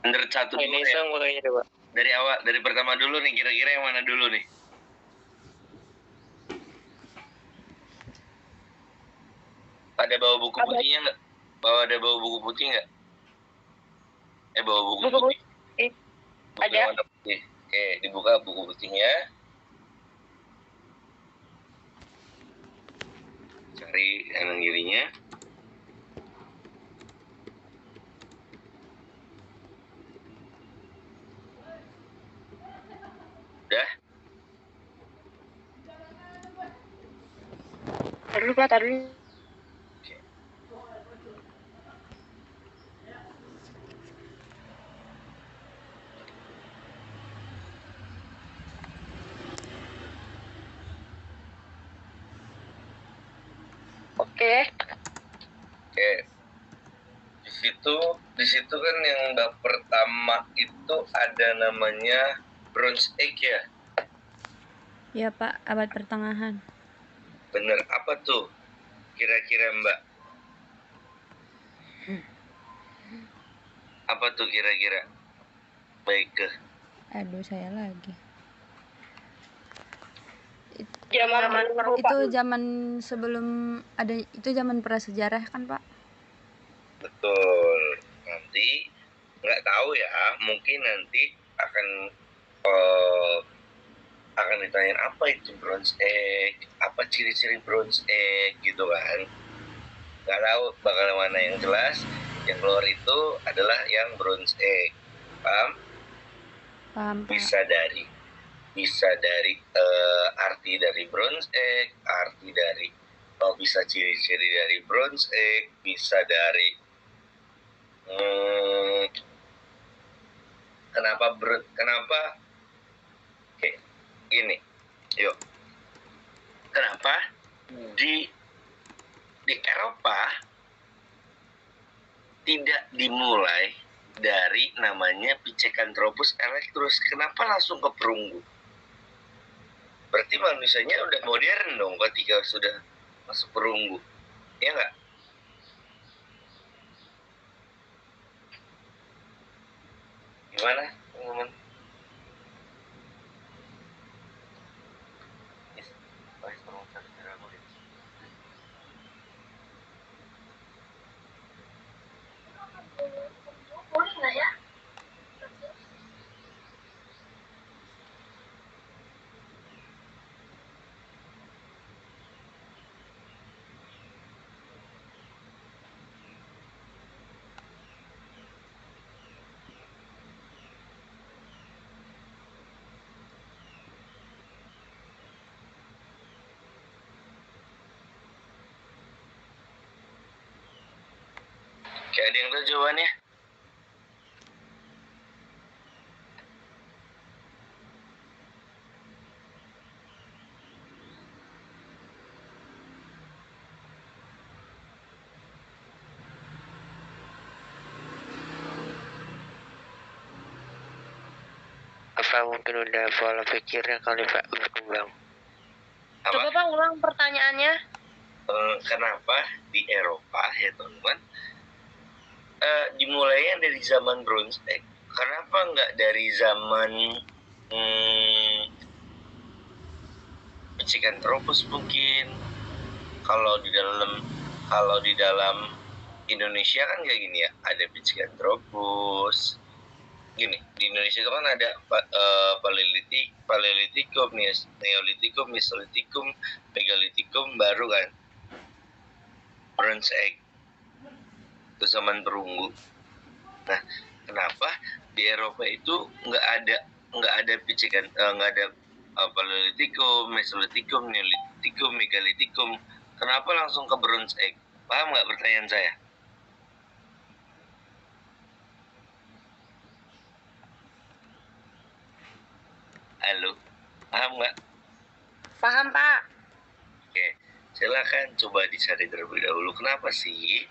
Menurut satu dulu ini ya. makanya deh, Pak. Dari awal, dari pertama dulu nih, kira-kira yang mana dulu nih? Ada bawa buku putihnya nggak? Ada bawa buku putih nggak? Bawa buku putih. Buku Ada. warna putih. Oke, dibuka buku putihnya. Cari kanan kirinya. Udah? Taruh Pak, taruh. Oke. Di situ kan yang bab pertama itu ada namanya Bronze Age ya? Ya Pak, abad pertengahan. Bener, apa tuh kira-kira Mbak? Apa tuh kira-kira? Baik ke? Aduh, saya lagi. Itu zaman sebelum ada, itu zaman prasejarah kan Pak? Betul. Nanti nggak tahu ya, mungkin nanti akan ditanyain apa itu Bronze Age, apa ciri-ciri Bronze Age gitu kan. Nggak tahu bakal mana yang jelas. Yang keluar itu adalah yang Bronze Age. Paham? Paham Pak. Bisa dari arti dari Bronze Age, arti dari bisa ciri-ciri dari Bronze Age, bisa dari kenapa kayak gini. Yuk. Kenapa di Eropa tidak dimulai dari namanya Pithecanthropus erectus? Kenapa langsung ke perunggu? Berarti manusianya udah modern dong ketika sudah masuk perunggu, ya nggak? Gimana teman-teman? Boleh nggak ya? Kayak ada yang tahu jawabannya? Apa mungkin udah pola pikirnya kali Pak berkembang? Apa? Coba Pak ulang pertanyaannya. Kenapa di Eropa ya teman-teman dimulainya dari zaman Bronze Age? Kenapa nggak dari zaman Pithecanthropus mungkin? Kalau di dalam Indonesia kan kayak gini ya, ada Pithecanthropus. Gini, di Indonesia itu kan ada Paleolitikum, Neolitikum, Mesolitikum, Megalitikum, baru kan Bronze Age, itu zaman perunggu. Nah, kenapa di Eropa itu nggak ada nggak ada Paleolitikum, Mesolitikum, Neolitikum, Megalitikum? Kenapa langsung ke Bronze Age? Paham nggak pertanyaan saya? Halo, paham nggak? Paham Pak. Oke, silakan coba dicari terlebih dahulu. Kenapa sih?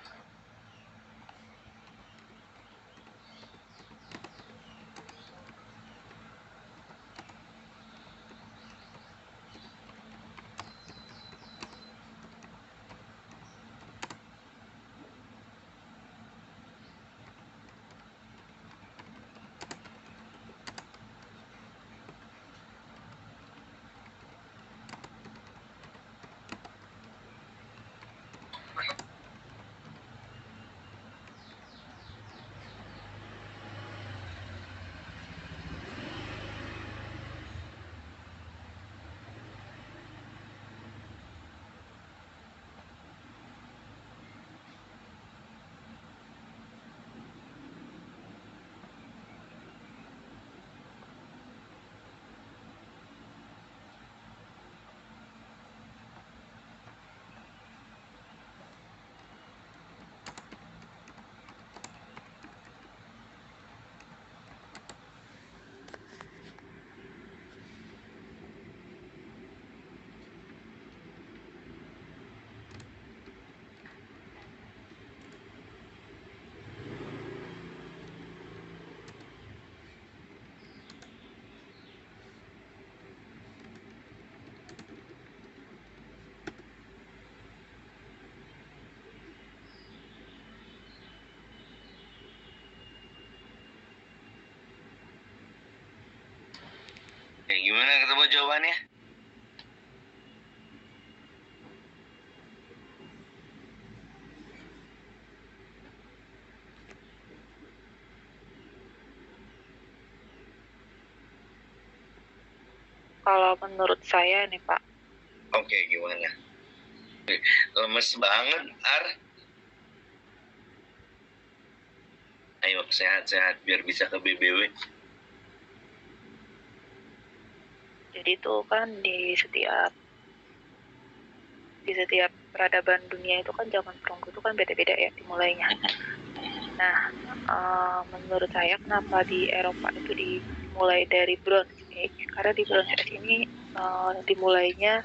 Gimana ketemu jawabannya? Kalau menurut saya nih Pak, Oke, gimana? Lemes banget, Ar. Ayo sehat-sehat biar bisa ke BBW. jadi itu kan di setiap peradaban dunia itu kan zaman perunggu itu kan beda-beda ya dimulainya. Nah, menurut saya kenapa di Eropa itu dimulai dari Bronze Age? Karena di Bronze Age ini dimulainya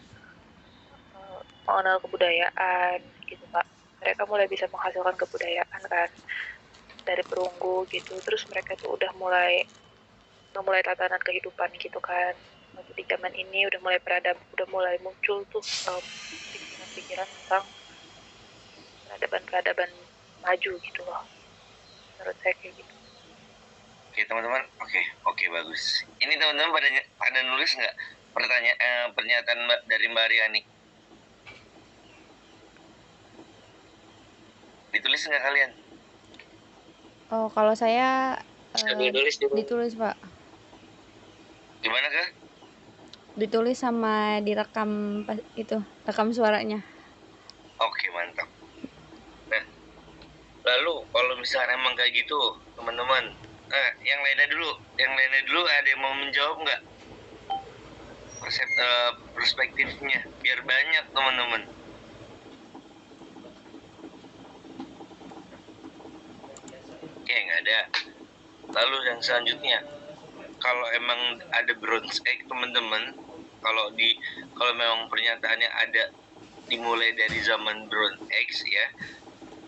mengenal kebudayaan gitu Pak. Mereka mulai bisa menghasilkan kebudayaan kan dari perunggu gitu. Terus mereka tuh udah mulai tatanan kehidupan gitu kan. Di zaman ini udah mulai muncul tuh pikiran-pikiran tentang peradaban maju gitu loh. Menurut saya kayak gitu. Oke teman-teman, oke bagus. Ini teman-teman pada nulis nggak pernyataan dari Mbak Riani? Ditulis nggak kalian? Oh, kalau saya ditulis Pak. Gimana Kak? Ditulis sama direkam rekam suaranya. Oke, mantap. Nah, lalu kalau misalnya emang kayak gitu, teman-teman, yang lainnya dulu ada yang mau menjawab nggak? Perspektifnya, biar banyak teman-teman. Oke, nggak ada. Lalu yang selanjutnya, kalau emang ada Bronze Age teman-teman, kalau memang pernyataannya ada dimulai dari zaman Bronze Age ya,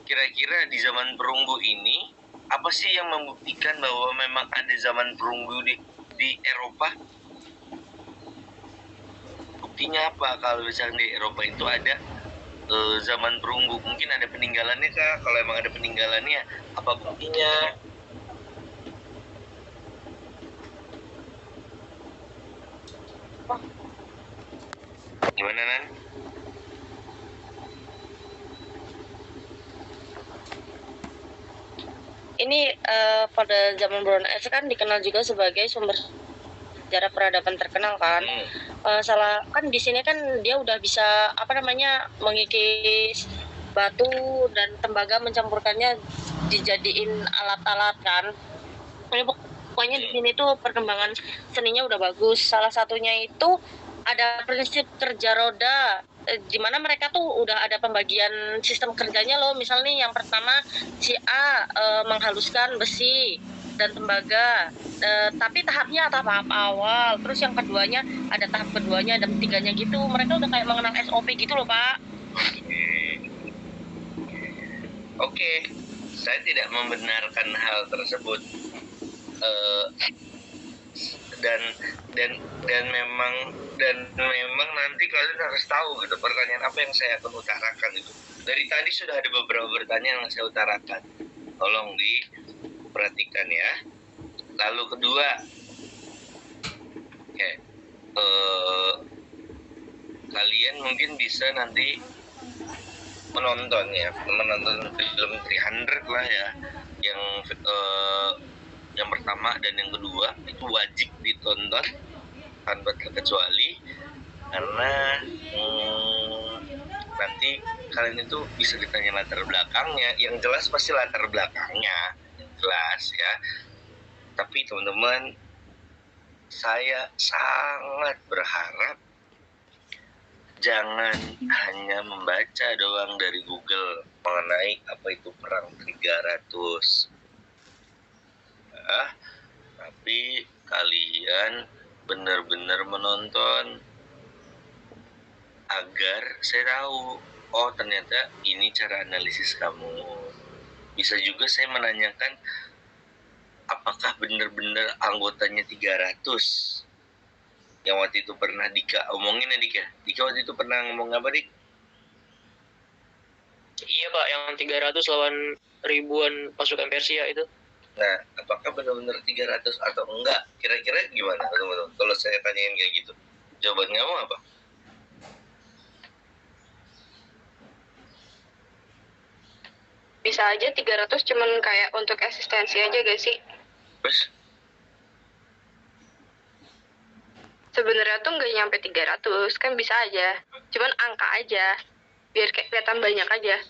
kira-kira di zaman perunggu ini apa sih yang membuktikan bahwa memang ada zaman perunggu di Eropa? Buktinya apa kalau misalnya di Eropa itu ada zaman perunggu? Mungkin ada peninggalannya kah? Kalau emang ada peninggalannya, apa buktinya? Gimana Nan? Ini pada zaman Bronze Age kan dikenal juga sebagai sumber sejarah peradaban terkenal kan. Salah kan di sini kan dia udah bisa mengikis batu dan tembaga, mencampurkannya dijadiin alat-alat kan. Pokoknya di sini tuh perkembangan seninya udah bagus. Salah satunya itu ada prinsip kerja roda, di mana mereka tuh udah ada pembagian sistem kerjanya loh. Misalnya yang pertama si A menghaluskan besi dan tembaga, tapi tahapnya tahap awal. Terus yang keduanya ada tahap keduanya dan ketiganya gitu. Mereka udah kayak mengenal SOP gitu loh Pak. Oke, saya tidak membenarkan hal tersebut. Dan memang nanti kalian harus tahu gitu pertanyaan apa yang saya akan utarakan itu. Dari tadi sudah ada beberapa pertanyaan yang saya utarakan. Tolong diperhatikan ya. Lalu kedua, kalian mungkin bisa nanti menonton film 300 lah ya, yang pertama dan yang kedua itu wajib ditonton tanpa terkecuali, karena nanti kalian itu bisa ditanya latar belakangnya. Yang jelas pasti latar belakangnya jelas ya, tapi teman-teman, saya sangat berharap jangan hanya membaca doang dari Google mengenai apa itu perang 300. Tapi kalian benar-benar menonton agar saya tahu, oh ternyata ini cara analisis kamu. Bisa juga saya menanyakan apakah benar-benar anggotanya 300 yang waktu itu pernah Dika omongin ya. Dika waktu itu pernah ngomong apa Dik? Iya Pak, yang 300 lawan ribuan pasukan Persia itu. Nah, apakah benar-benar 300 atau enggak? Kira-kira gimana teman-teman? Kalau saya tanyain kayak gitu, jawaban kamu apa? Bisa aja 300 cuman kayak untuk eksistensi aja gak sih? Terus Sebenarnya tuh nggak nyampe 300, kan bisa aja. Cuman angka aja, biar kayak kelihatan banyak aja.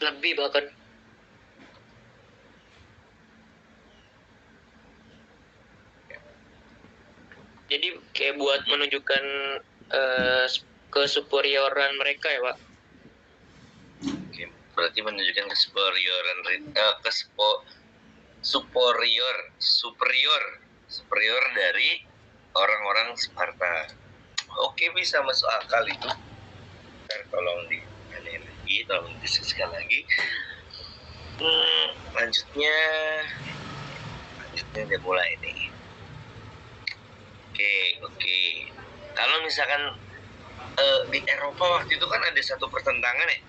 Lebih bahkan. Jadi kayak buat menunjukkan kesuperioran mereka ya, Pak. oke, berarti menunjukkan kesuperioran superior dari orang-orang Sparta. Oke, bisa masuk akal itu. Ntar tolong ditanyain lagi, tolong diskusikan lagi. Lanjutnya udah mulai nih. Oke. Kalau misalkan di Eropa waktu itu kan ada satu pertentangan ya,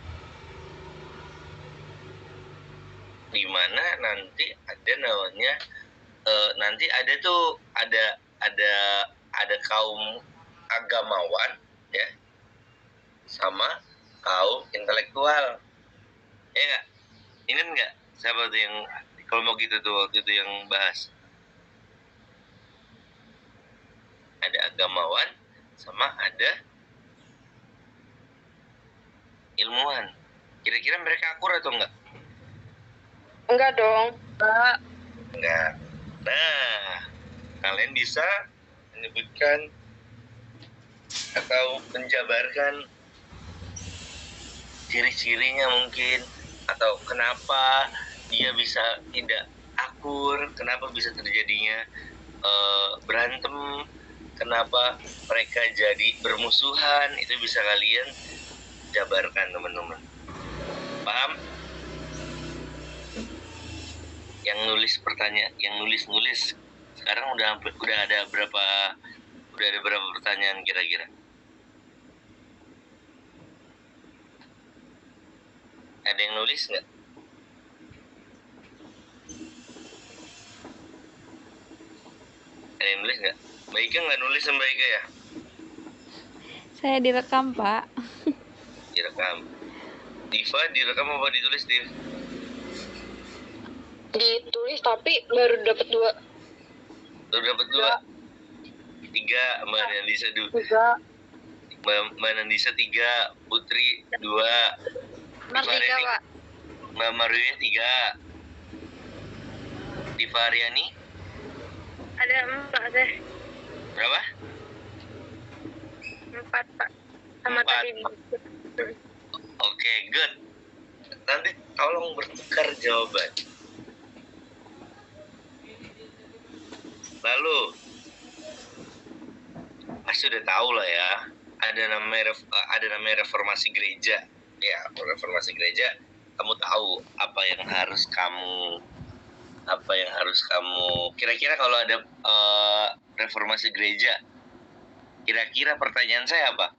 di mana nanti ada namanya nanti ada tuh ada kaum agamawan ya sama kaum intelektual, ya nggak? Ingat nggak siapa tuh yang kelompok gitu tuh waktu itu yang bahas? Ada agamawan sama ada ilmuwan. Kira-kira mereka akur atau enggak? Enggak dong. Enggak. Nah, kalian bisa menyebutkan atau menjabarkan ciri-cirinya mungkin, atau kenapa dia bisa tidak akur, kenapa bisa terjadinya berantem, kenapa mereka jadi bermusuhan, itu bisa kalian jabarkan teman-teman. Paham? Yang nulis pertanyaan, yang nulis sekarang udah ada berapa pertanyaan kira-kira? Ada yang nulis nggak? Ada yang nulis nggak? Mbak Ika nggak nulis, Mbak Ika ya? Saya direkam, Pak. Direkam. Diva direkam apa ditulis, Div? Ditulis tapi baru dapat 2. Baru dapat 2. 3, Mbak Nandisa 2. Mbak Nandisa 3, Putri 2, Mas Dika, Pak. Mbak Marwin 3, Diva Aryani Ada 4 deh. berapa? 4, Pak. Sama 4. tadi. Oke, good. Nanti tolong bertukar jawaban. Lalu pasti udah tahu lah ya, ada namanya reformasi gereja. Ya, reformasi gereja, kamu tahu apa yang harus kamu kira-kira kalau ada reformasi gereja, kira-kira pertanyaan saya apa?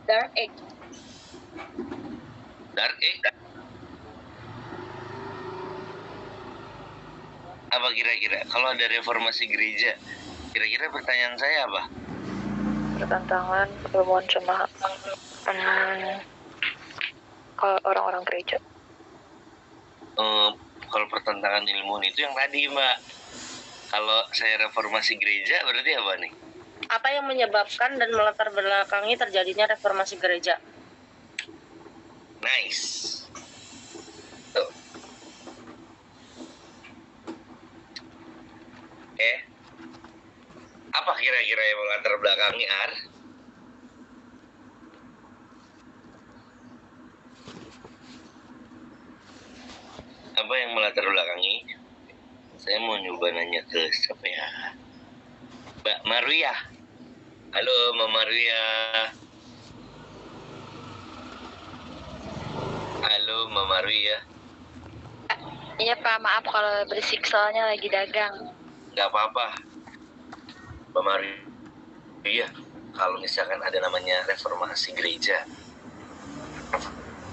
Dark Age. Dark Age? Apa kira-kira kalau ada reformasi gereja, kira-kira pertanyaan saya apa? Pertentangan ilmuwan sama kalau orang-orang gereja. Kalau pertentangan ilmuwan itu yang tadi, Mbak. Kalau saya reformasi gereja berarti apa nih? Apa yang menyebabkan dan melatar belakangi terjadinya reformasi gereja? Nice. Tuh. Apa kira-kira yang melatar belakangi, Ar? Apa yang melatar belakangi? Saya mau nyoba nanya ke siapa ya? Mbak Maria. Halo, Mbak Maria. Halo, Mbak Maria. Iya, Pak. Maaf kalau berisik soalnya lagi dagang. Gak apa-apa, Mbak Maria. Iya, kalau misalkan ada namanya reformasi gereja,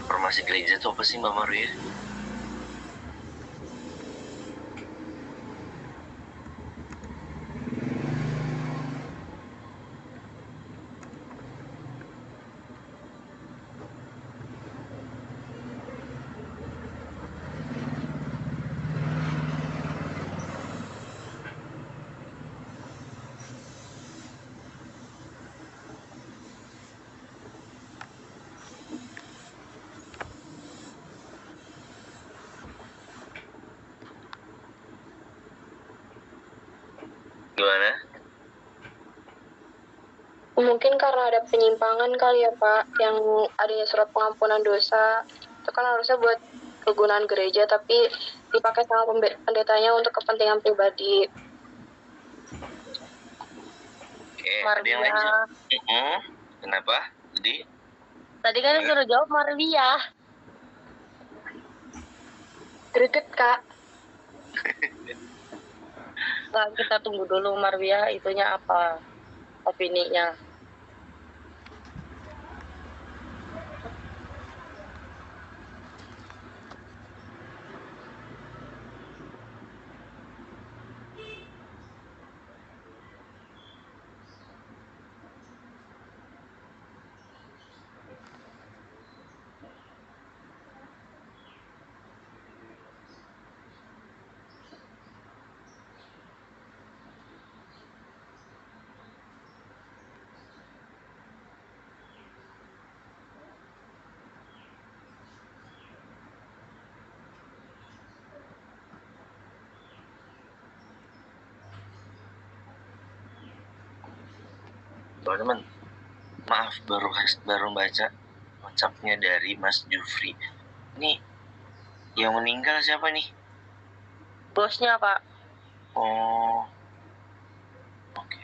reformasi gereja itu apa sih Mbak Maru ya? Gimana? Mungkin karena ada penyimpangan kali ya Pak, yang adanya surat pengampunan dosa. Itu kan harusnya buat kegunaan gereja, tapi dipakai sama pendetanya untuk kepentingan pribadi. Oke, ada yang lain? Marwiyah. Kenapa? Tadi kan suruh jawab Marwiyah. Greget Kak. Nah, kita tunggu dulu Marwiyah itunya apa opininya. Teman-teman, maaf baru baca WhatsApp-nya dari Mas Jufri. Ini yang meninggal siapa nih? Bosnya Pak. Oh, oke.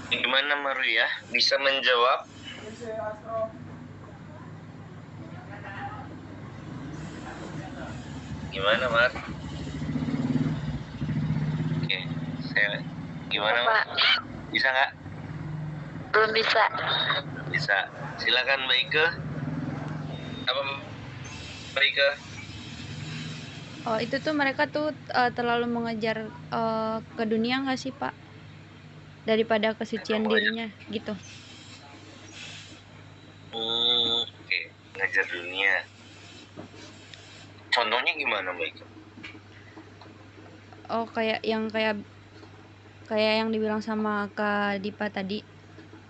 Gimana Maru ya? Bisa menjawab? Gimana Mar? Oke, gimana Mar? Bisa nggak? Belum bisa. Bisa. Silakan Mbak Ike. Apa Mbak Ike? Oh, itu tuh mereka tuh terlalu mengejar ke dunia nggak sih Pak? Daripada kesucian dirinya gitu. Oke. Ngejar dunia. Contohnya gimana Mbak Ike? Oh, kayak yang dibilang sama Kak Dipa tadi,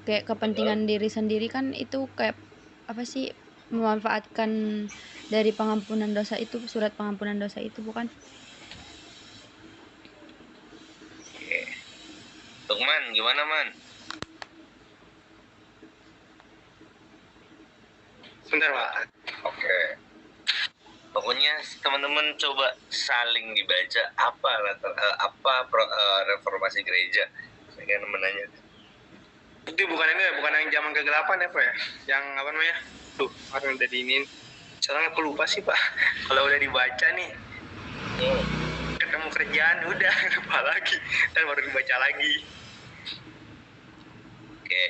kayak kepentingan diri sendiri kan itu kayak apa sih, memanfaatkan dari pengampunan dosa itu, surat pengampunan dosa itu bukan? Oke. Lukman, gimana Man? Sebentar Pak. Oke. Pokoknya teman-teman coba saling dibaca reformasi gereja. Saya kan menanya. Itu bukan yang zaman kegelapan ya Pak ya? Yang apa namanya? Tuh, orang udah diinin. Soalnya aku lupa sih Pak. Kalau udah dibaca nih, ketemu kerjaan udah lupa lagi. Dan baru dibaca lagi. Oke.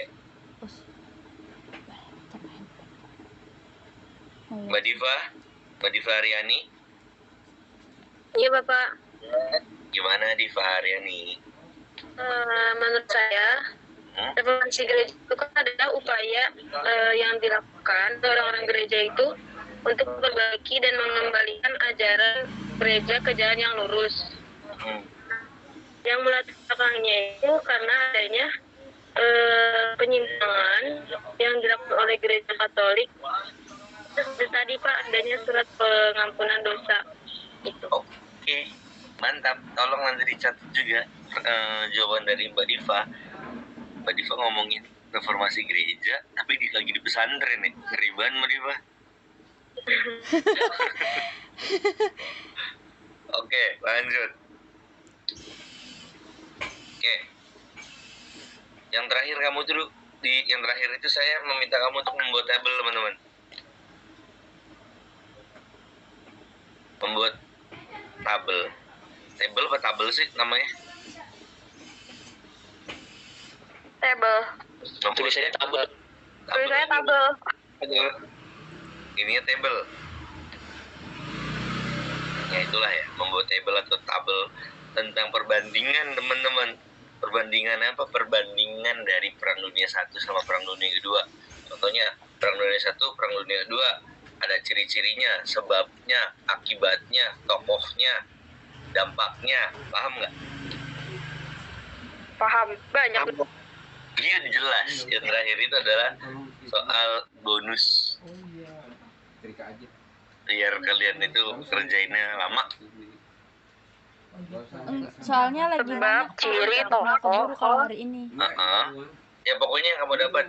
Mbak Diva Aryani. Iya Bapak. Gimana Diva Aryani? Menurut saya, reformasi gereja itu kan adalah upaya yang dilakukan oleh orang-orang gereja itu untuk memperbaiki dan mengembalikan ajaran gereja ke jalan yang lurus. Yang melatar belakangnya itu karena adanya penyimpangan yang dilakukan oleh gereja Katolik. Terus tadi Pak, adanya surat pengampunan dosa itu. Oke, mantap. Tolong nanti dicatat juga jawaban dari Mbak Diva. Mbak Diva ngomongin reformasi gereja, tapi lagi di pesantren nih. Ngeri banget Mbak Diva. Oke, lanjut. Oke. Yang terakhir kamu dulu. Yang terakhir itu saya meminta kamu untuk membuat tabel teman-teman. membuat tabel apa tabel sih namanya? Table. Tulisannya tabel. Tulisannya tabel. Ininya table. Ya itulah ya, membuat table atau tabel tentang perbandingan teman-teman. Perbandingan apa? Perbandingan dari Perang Dunia 1 sama Perang Dunia Kedua. Contohnya Perang Dunia 1, Perang Dunia Kedua, ada ciri-cirinya, sebabnya, akibatnya, tokohnya, dampaknya. Paham nggak? Paham. Banyak. Iya jelas. Yang terakhir itu adalah soal bonus. Biar kalian itu kerjainnya lama. Soalnya lagi Sebab, banyak ciri, nggak keburu tokoh. kalau hari ini. Ya pokoknya yang kamu dapat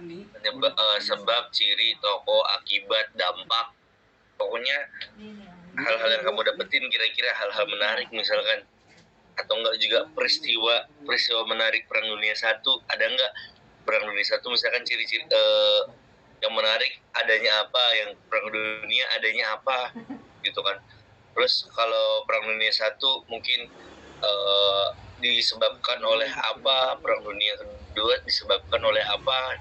sebab, ciri, tokoh, akibat, dampak. Pokoknya hal-hal yang kamu dapetin, kira-kira hal-hal menarik misalkan, atau enggak juga peristiwa menarik Perang Dunia 1. Ada enggak Perang Dunia 1 misalkan ciri-ciri yang menarik adanya apa, yang Perang Dunia adanya apa gitu kan. Terus kalau Perang Dunia 1 mungkin disebabkan oleh apa, Perang Dunia Kedua disebabkan oleh apa.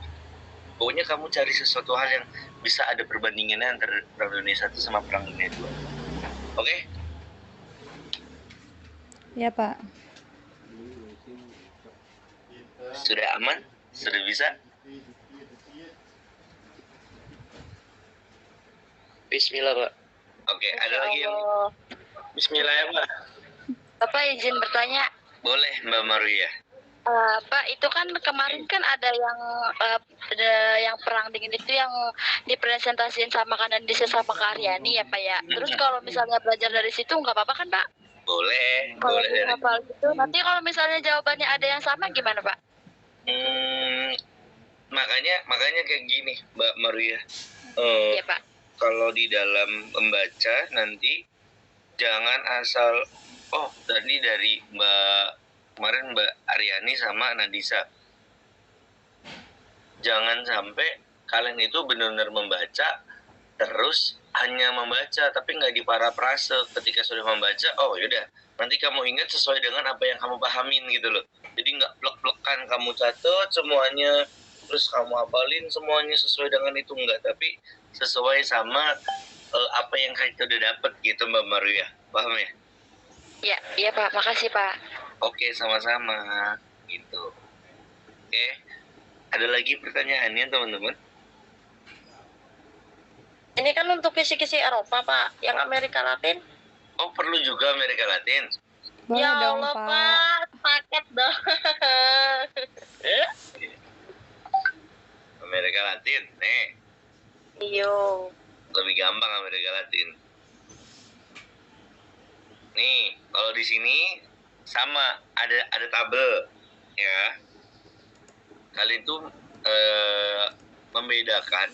Pokoknya kamu cari sesuatu hal yang bisa ada perbandingannya antara Perang Dunia 1 sama Perang Dunia 2. Oke? Ya Pak. Sudah aman? Sudah bisa? Bismillah, Pak. Oke, ada lagi yang Bismillah ya Pak. Bapak izin bertanya. boleh Mbak Maria? Pak, itu kan kemarin kan ada yang perang dingin itu yang dipresentasiin sama Kanan Desa sama Kak Aryani ya Pak ya. Terus kalau misalnya belajar dari situ nggak apa-apa kan Pak? Boleh, Kalau boleh dari. hafal gitu. Nanti kalau misalnya jawabannya ada yang sama gimana Pak? Makanya kayak gini Mbak Maria. Iya Pak. Kalau di dalam membaca nanti jangan asal tadi dari kemarin Mbak Aryani sama Nadisa. Jangan sampai kalian itu benar-benar membaca terus hanya membaca tapi nggak diparafrase. Ketika sudah membaca, oh yaudah nanti kamu ingat sesuai dengan apa yang kamu pahamin gitu loh. Jadi nggak plek-plekan kamu catat semuanya terus kamu hafalin semuanya sesuai dengan itu, enggak, tapi sesuai sama apa yang kita udah dapet gitu Mbak Maria. Paham ya? Iya Pak, makasih Pak. Oke, sama-sama gitu. Oke, ada lagi pertanyaannya teman-teman? Ini kan untuk kisi-kisi Eropa, Pak. Yang Amerika Latin. Oh, perlu juga Amerika Latin? Boleh Ya dong Allah, Pak. Paket dong. Amerika Latin, nih. Iyo. Lebih gampang Amerika Latin. Nih, kalau di sini sama ada tabel, ya. Kalian tuh membedakan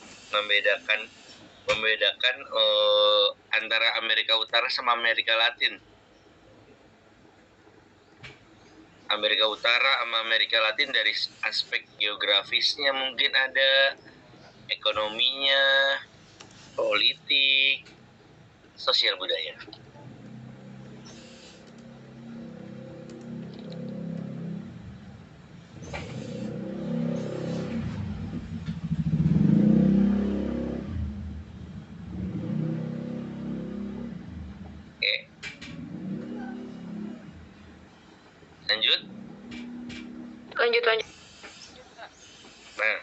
antara Amerika Utara sama Amerika Latin. Amerika Utara sama Amerika Latin dari aspek geografisnya mungkin ada, ekonominya, politik, sosial budaya. Oke. Lanjut. Nah,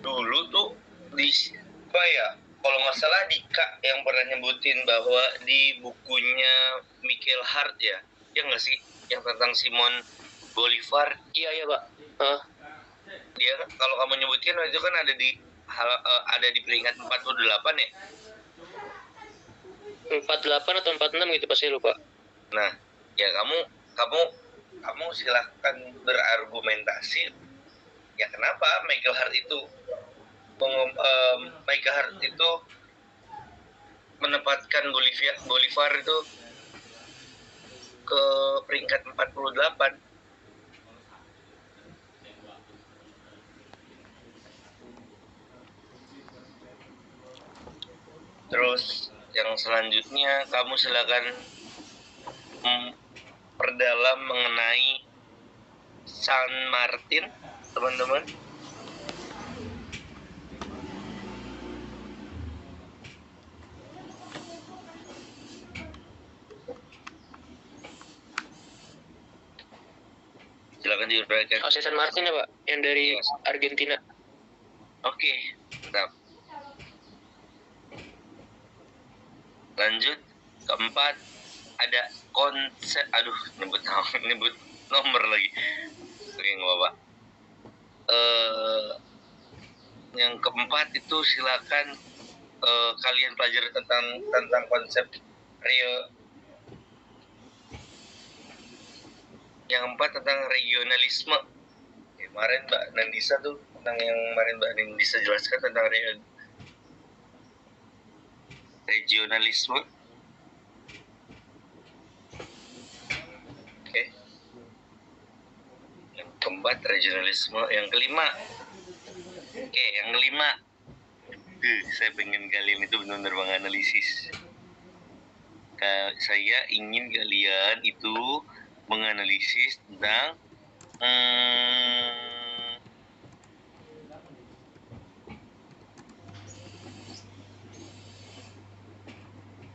dulu tuh di apa ya? Kalau nggak salah Dika yang pernah nyebutin bahwa di bukunya Michael Hart ya nggak sih, yang tentang Simon Bolivar. Iya, Pak. Dia kalau kamu nyebutin itu kan ada di peringkat 48 ya. 48 atau 46 gitu pasti lupa. Nah, ya kamu silahkan berargumentasi. Ya kenapa Michael Hart itu menempatkan Bolivar itu ke peringkat 48. Terus yang selanjutnya kamu silakan perdalam mengenai San Martin, teman-teman. Silakan diuraikan. Jose San Martin ya Pak, yang dari Yes. Argentina. Oke, mantap. Lanjut, keempat ada konsep, nyebut nomor lagi. Oke, nggak apa-apa. Yang keempat itu silakan kalian pelajari tentang konsep real. Yang keempat tentang regionalisme. Kemarin Mbak Nandisa tuh tentang yang kemarin Mbak Nandisa jelaskan tentang regionalisme. Oke. Yang keempat regionalisme. Yang kelima. Oke, yang kelima. Saya pengen kalian itu benar-benar menganalisis. Saya ingin kalian itu menganalisis tentang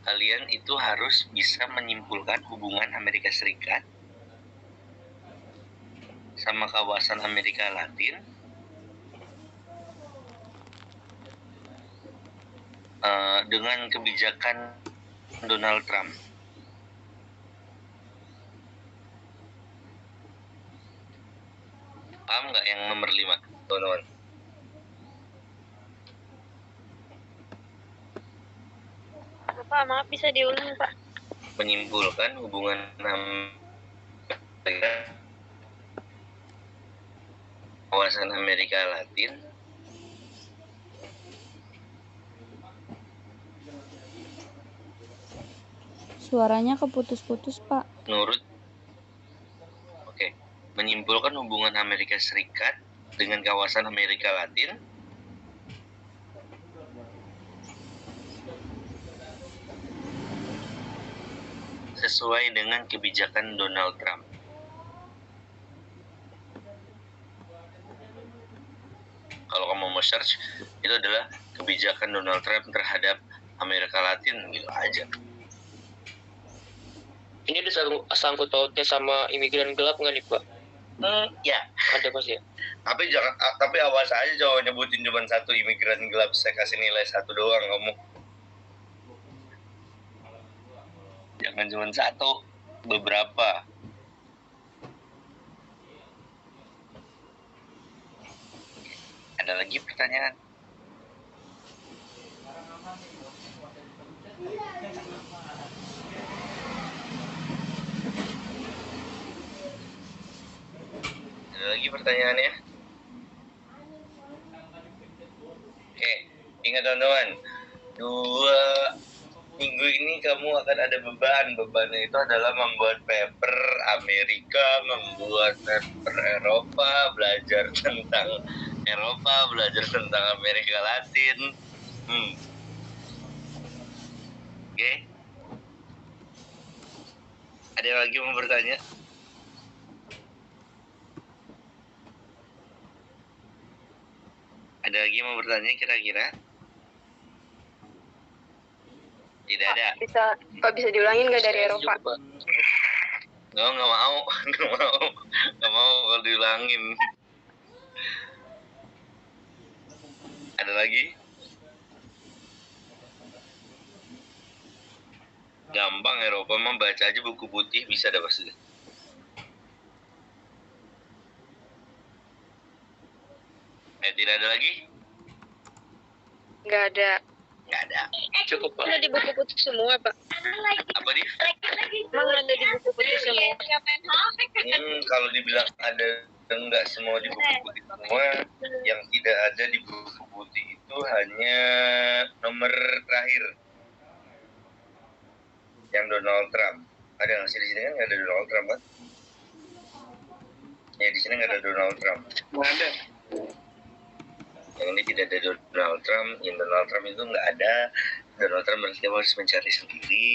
kalian itu harus bisa menyimpulkan hubungan Amerika Serikat sama kawasan Amerika Latin dengan kebijakan Donald Trump. Paham nggak yang nomor 5, teman-teman? Pak, maaf bisa diulang Pak. Menyimpulkan hubungan kawasan Amerika Latin Suaranya keputus-putus, Pak. menyimpulkan hubungan Amerika Serikat dengan kawasan Amerika Latin sesuai dengan kebijakan Donald Trump. Kalau kamu mau search, itu adalah kebijakan Donald Trump terhadap Amerika Latin, gitu aja. Ini ada sangkut pautnya sama imigran gelap nggak nih Pak? Ya. Ada Mas ya. Tapi awas aja jangan nyebutin cuma satu imigran gelap. Saya kasih nilai 1 doang kamu. Jangan cuma satu, beberapa. Ada lagi pertanyaan? Ada lagi pertanyaannya? Oke, ingat teman-teman, 2 minggu ini kamu akan ada beban. Bebannya itu adalah membuat paper Amerika, membuat paper Eropa, belajar tentang Eropa, belajar tentang Amerika Latin. Oke. Ada yang lagi mau bertanya? Ada lagi yang mau bertanya kira-kira? Tidak ada. Pak bisa diulangin nggak dari Eropa? Nggak mau. Nggak mau kalau diulangin. Ada lagi? Gampang Eropa mah, baca aja buku putih bisa dah pasti. Tidak ada lagi? Nggak ada. Nggak ada. Cukup Pak. Ada di buku putih semua Pak. Apa nih? Emang ada di buku putih semua. Kalau dibilang ada enggak semua di buku putih semua, yang tidak ada di buku putih itu hanya nomor terakhir yang Donald Trump. Ada nggak sih di sini? Kan nggak ada Donald Trump kan? Ya di sini nggak ada Donald Trump. Nggak ada. Yang ini tidak ada Donald Trump. Yang Donald Trump itu nggak ada Donald Trump berarti harus mencari sendiri.